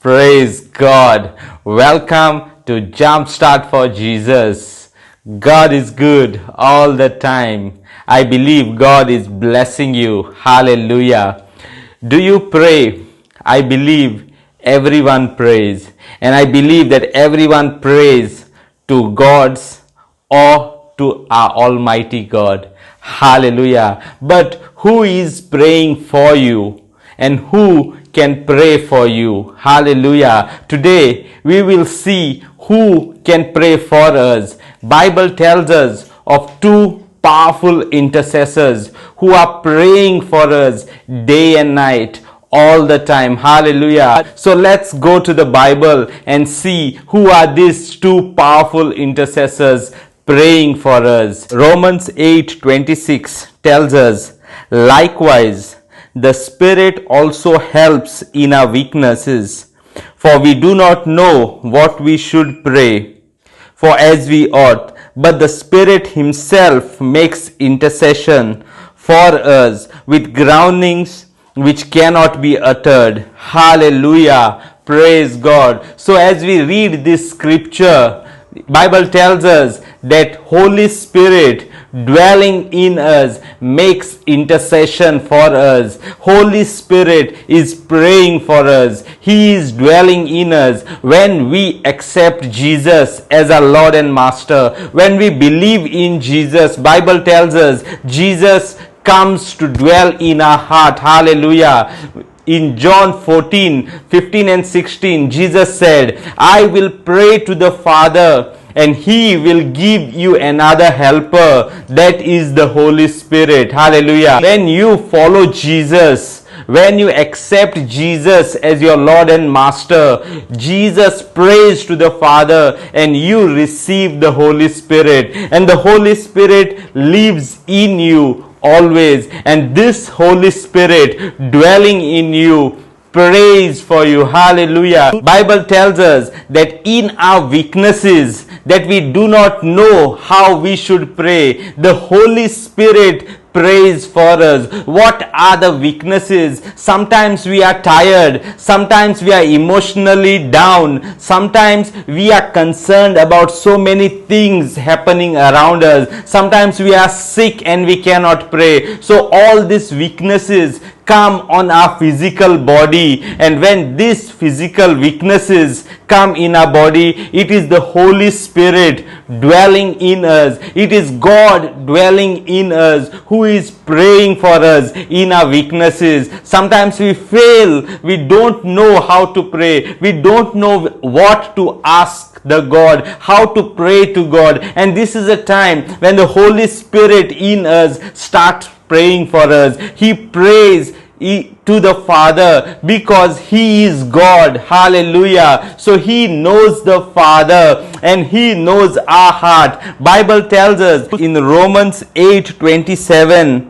Praise God. Welcome to Jumpstart for Jesus. God is good all the time. I believe God is blessing you. Hallelujah. Do you pray? I believe everyone prays. And I believe that everyone prays to God's or to our Almighty God. Hallelujah. But who is praying for you? And who can pray for you? Hallelujah. Today we will see who can pray for us. Bible tells us of two powerful intercessors who are praying for us day and night, all the time. Hallelujah. So let's go to the Bible and see who are these two powerful intercessors praying for us. Romans 8:26 tells us, likewise, the Spirit also helps in our weaknesses, for we do not know what we should pray for as we ought, but the Spirit Himself makes intercession for us with groanings which cannot be uttered. Hallelujah. Praise God. So as we read this scripture, Bible tells us that Holy Spirit dwelling in us makes intercession for us. Holy Spirit is praying for us. He is dwelling in us when we accept Jesus as our Lord and Master. When we believe in Jesus, Bible tells us Jesus comes to dwell in our heart. Hallelujah. In John 14:15 and 16, Jesus said, I will pray to the Father, and He will give you another helper, that is the Holy Spirit. Hallelujah. When you follow Jesus, when you accept Jesus as your Lord and Master, Jesus prays to the Father and you receive the Holy Spirit. And the Holy Spirit lives in you always. And this Holy Spirit dwelling in you prays for you. Hallelujah. Bible tells us that in our weaknesses that we do not know how we should pray, the Holy Spirit prays for us. What are the weaknesses? Sometimes we are tired. Sometimes we are emotionally down. Sometimes we are concerned about so many things happening around us. Sometimes we are sick and we cannot pray. So all these weaknesses come on our physical body, and when these physical weaknesses come in our body, it is the Holy Spirit dwelling in us. It is God dwelling in us who is praying for us in our weaknesses. Sometimes we fail. We don't know how to pray. We don't know what to ask the God, how to pray to God. And this is a time when the Holy Spirit in us starts praying for us. He prays to the Father because He is God. Hallelujah. So He knows the Father and He knows our heart. Bible tells us in Romans 8:27,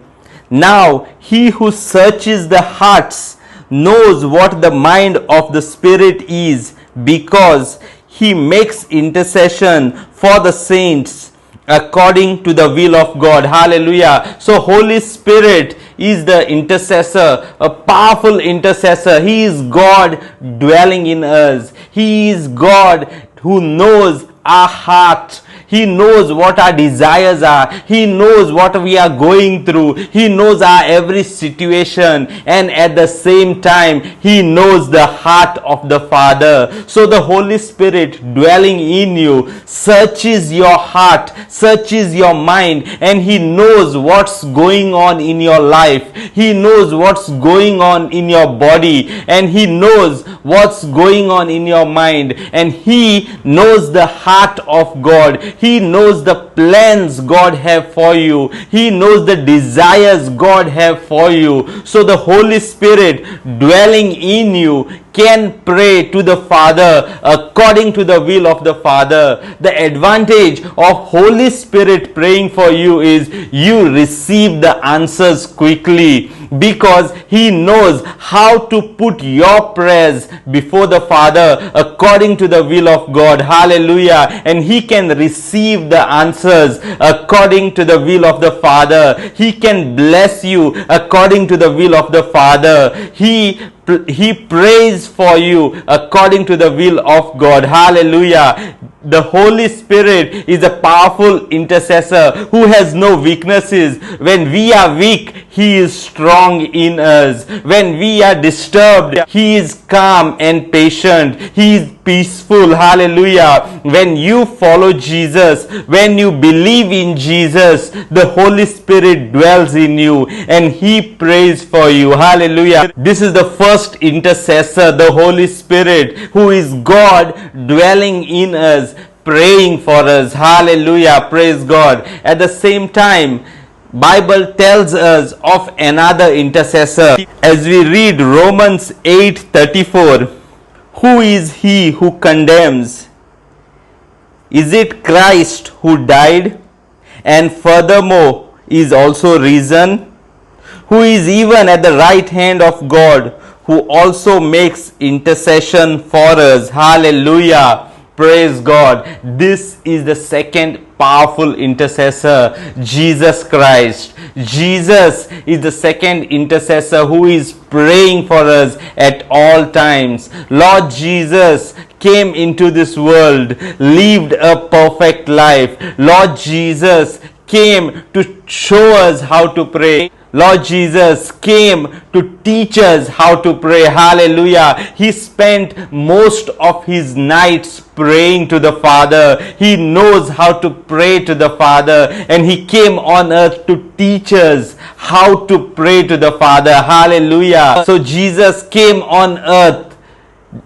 now He who searches the hearts knows what the mind of the Spirit is, because He makes intercession for the saints according to the will of God. Hallelujah. So Holy Spirit is the intercessor, a powerful intercessor. He is God dwelling in us. He is God who knows our heart. He knows what our desires are. He knows what we are going through. He knows our every situation. And at the same time, He knows the heart of the Father. So the Holy Spirit dwelling in you searches your heart, searches your mind, and He knows what's going on in your life. He knows what's going on in your body, and He knows what's going on in your mind. And He knows the heart of God. He knows the plans God have for you. He knows the desires God have for you. So the Holy Spirit dwelling in you can pray to the Father according to the will of the Father. The advantage of Holy Spirit praying for you is you receive the answers quickly, because He knows how to put your prayers before the Father according to the will of God. Hallelujah. And He can receive the answers according to the will of the Father. He can bless you according to the will of the Father. He He prays for you according to the will of God. Hallelujah. The Holy Spirit is a powerful intercessor who has no weaknesses. When we are weak, He is strong in us. When we are disturbed, He is calm and patient. He is peaceful. Hallelujah. When you follow Jesus, when you believe in Jesus, the Holy Spirit dwells in you and He prays for you. Hallelujah. This is the first intercessor, the Holy Spirit, who is God dwelling in us, praying for us. Hallelujah. Praise God. At the same time, Bible tells us of another intercessor. As we read Romans 8:34, who is he who condemns? Is it Christ who died and furthermore is also risen, who is even at the right hand of God, who also makes intercession for us? Hallelujah. Praise God. This is the second powerful intercessor, Jesus Christ. Jesus is the second intercessor who is praying for us at all times. Lord Jesus came into this world, lived a perfect life. Lord Jesus came to show us how to pray. Lord Jesus came to teach us how to pray. Hallelujah. He spent most of his nights praying to the Father. He knows how to pray to the Father, and he came on earth to teach us how to pray to the Father. Hallelujah. So Jesus came on earth.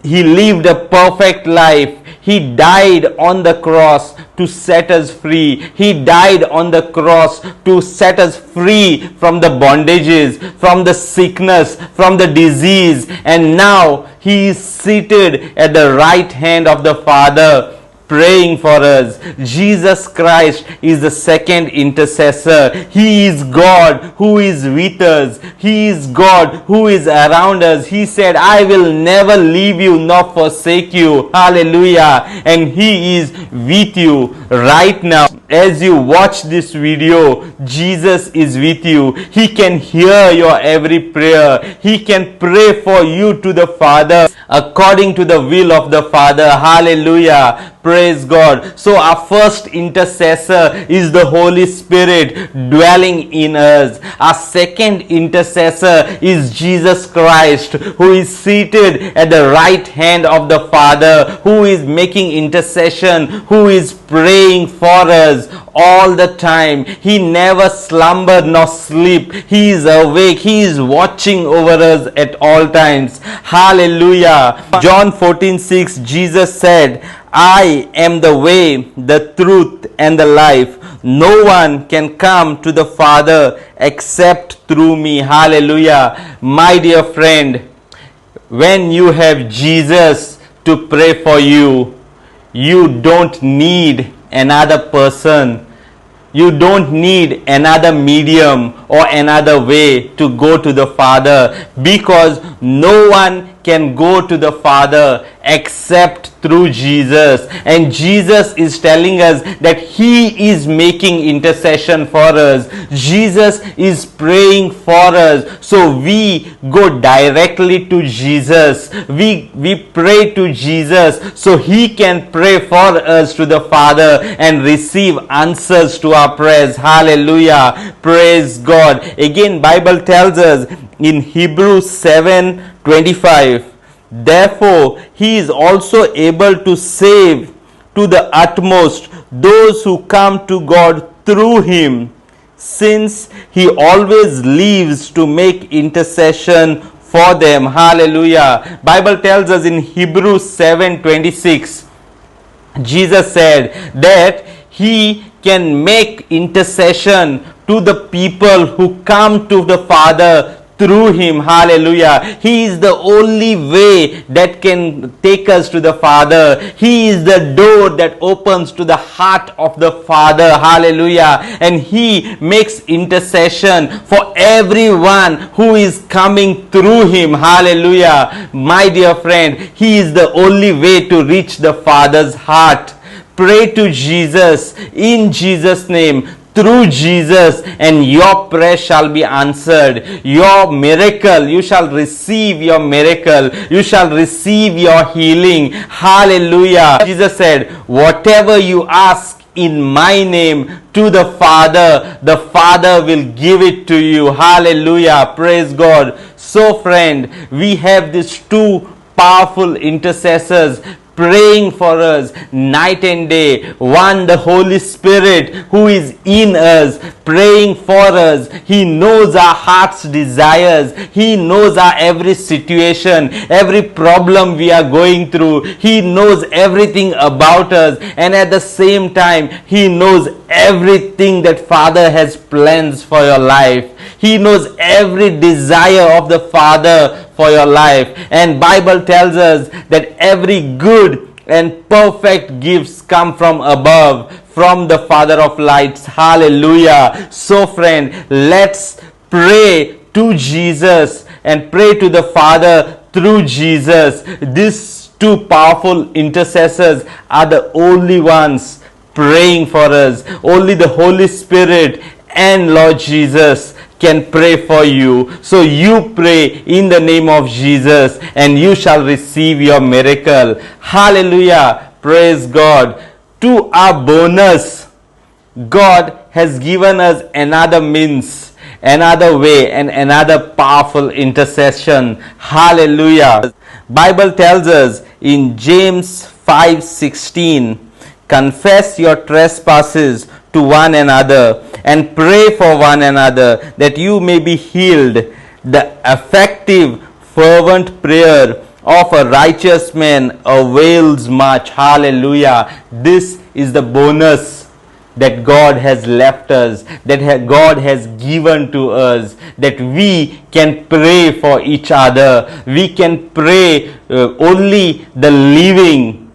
He lived a perfect life. He died on the cross to set us free. He died on the cross to set us free from the bondages, from the sickness, from the disease. And now He is seated at the right hand of the Father, praying for us. Jesus Christ is the second intercessor. He is God who is with us. He is God who is around us. He said, I will never leave you nor forsake you. Hallelujah. And He is with you right now. As you watch this video, Jesus is with you. He can hear your every prayer. He can pray for you to the Father according to the will of the Father. Hallelujah. Praise God. So our first intercessor is the Holy Spirit dwelling in us. Our second intercessor is Jesus Christ, who is seated at the right hand of the Father, who is making intercession, who is praying for us all the time. He never slumbered nor sleep. He is awake. He is watching over us at all times. Hallelujah. John 14:6, Jesus said, I am the way, the truth, and the life. No one can come to the Father except through me. Hallelujah. My dear friend, when you have Jesus to pray for you, you don't need another person. You don't need another medium or another way to go to the Father, because no one can go to the Father except through Jesus. And Jesus is telling us that He is making intercession for us. Jesus is praying for us. So we go directly to Jesus. We pray to Jesus so He can pray for us to the Father and receive answers to our prayers. Hallelujah. Praise God. Again, Bible tells us in Hebrews 7:25, therefore He is also able to save to the utmost those who come to God through Him, since He always lives to make intercession for them. Hallelujah. Bible tells us in Hebrews 7:26, Jesus said that He can make intercession to the people who come to the Father through Him. Hallelujah. He is the only way that can take us to the Father. He is the door that opens to the heart of the Father. Hallelujah. And He makes intercession for everyone who is coming through Him. Hallelujah. My dear friend, He is the only way to reach the Father's heart. Pray to Jesus in Jesus' name through Jesus, and your prayer shall be answered. Your miracle, you shall receive your miracle. You shall receive your healing. Hallelujah. Jesus said, whatever you ask in my name to the Father will give it to you. Hallelujah. Praise God. So friend, we have these two powerful intercessors praying for us night and day. One, the Holy Spirit who is in us, praying for us. He knows our heart's desires. He knows our every situation, every problem we are going through. He knows everything about us, and at the same time, He knows everything that Father has plans for your life. He knows every desire of the Father for your life. And Bible tells us that every good and perfect gifts come from above, from the Father of lights. Hallelujah. So friend, let's pray to Jesus and pray to the Father through Jesus. These two powerful intercessors are the only ones praying for us. Only the Holy Spirit and Lord Jesus can pray for you. So you pray in the name of Jesus and you shall receive your miracle. Hallelujah. Praise God. To our bonus, God has given us another means, another way, and another powerful intercession. Hallelujah. Bible tells us in James 5:16, confess your trespasses to one another and pray for one another that you may be healed. The effective, fervent prayer of a righteous man avails much. Hallelujah. This is the bonus that God has left us, that God has given to us, that we can pray for each other. We can pray, only the living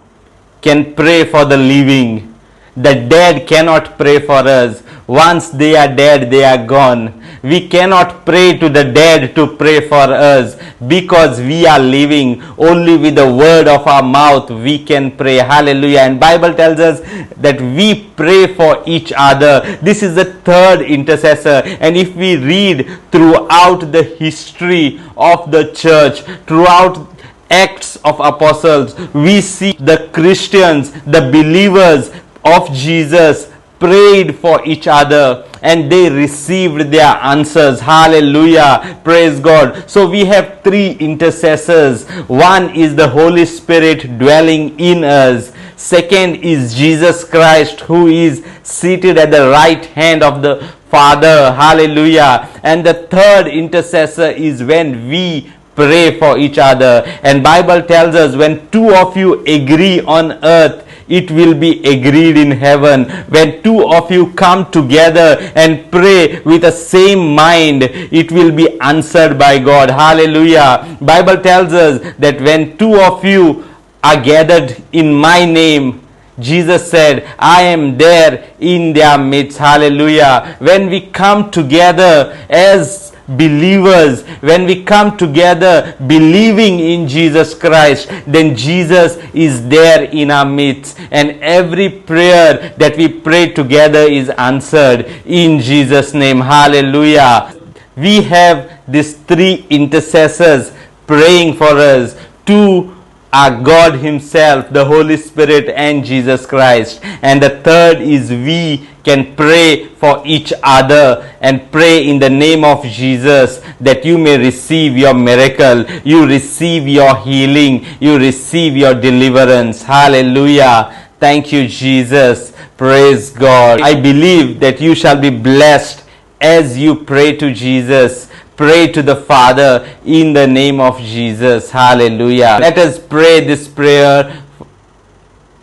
can pray for the living. The dead cannot pray for us. Once they are dead, they are gone. We cannot pray to the dead to pray for us because we are living. Only with the word of our mouth we can pray. Hallelujah. And Bible tells us that we pray for each other. This is the third intercessor. And if we read throughout the history of the church, throughout Acts of Apostles, we see the Christians, the believers of Jesus prayed for each other and they received their answers. Hallelujah. Praise God. So we have three intercessors. One is the Holy Spirit dwelling in us. Second is Jesus Christ, who is seated at the right hand of the Father. Hallelujah. And the third intercessor is when we pray for each other. And Bible tells us when two of you agree on earth, it will be agreed in heaven. When two of you come together and pray with the same mind, it will be answered by God. Hallelujah. Bible tells us that when two of you are gathered in my name, Jesus said, I am there in their midst. Hallelujah. When we come together as believers, when we come together believing in Jesus Christ, then Jesus is there in our midst, and every prayer that we pray together is answered in Jesus' name. Hallelujah. We have these three intercessors praying for us. Two are God Himself, the Holy Spirit, and Jesus Christ. And the third is we can pray for each other and pray in the name of Jesus that you may receive your miracle, you receive your healing, you receive your deliverance. Hallelujah. Thank you, Jesus. Praise God. I believe that you shall be blessed as you pray to Jesus. Pray to the Father in the name of Jesus. Hallelujah. Let us pray this prayer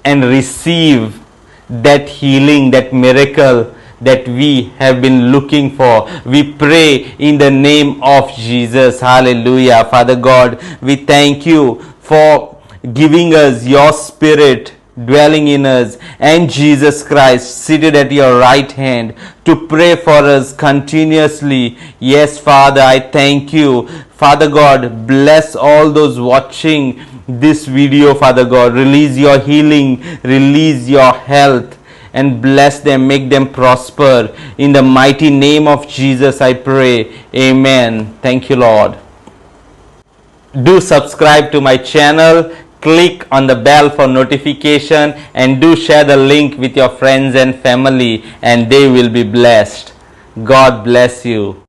and receive that healing, that miracle that we have been looking for. We pray in the name of Jesus. Hallelujah. Father God, we thank you for giving us your Spirit dwelling in us, and Jesus Christ seated at your right hand to pray for us continuously. Yes, Father, I thank you. Father God, bless all those watching this video, Father God. Release your healing, release your health, and bless them, make them prosper. In the mighty name of Jesus, I pray. Amen. Thank you, Lord. Do subscribe to my channel, click on the bell for notification, and do share the link with your friends and family, and they will be blessed. God bless you.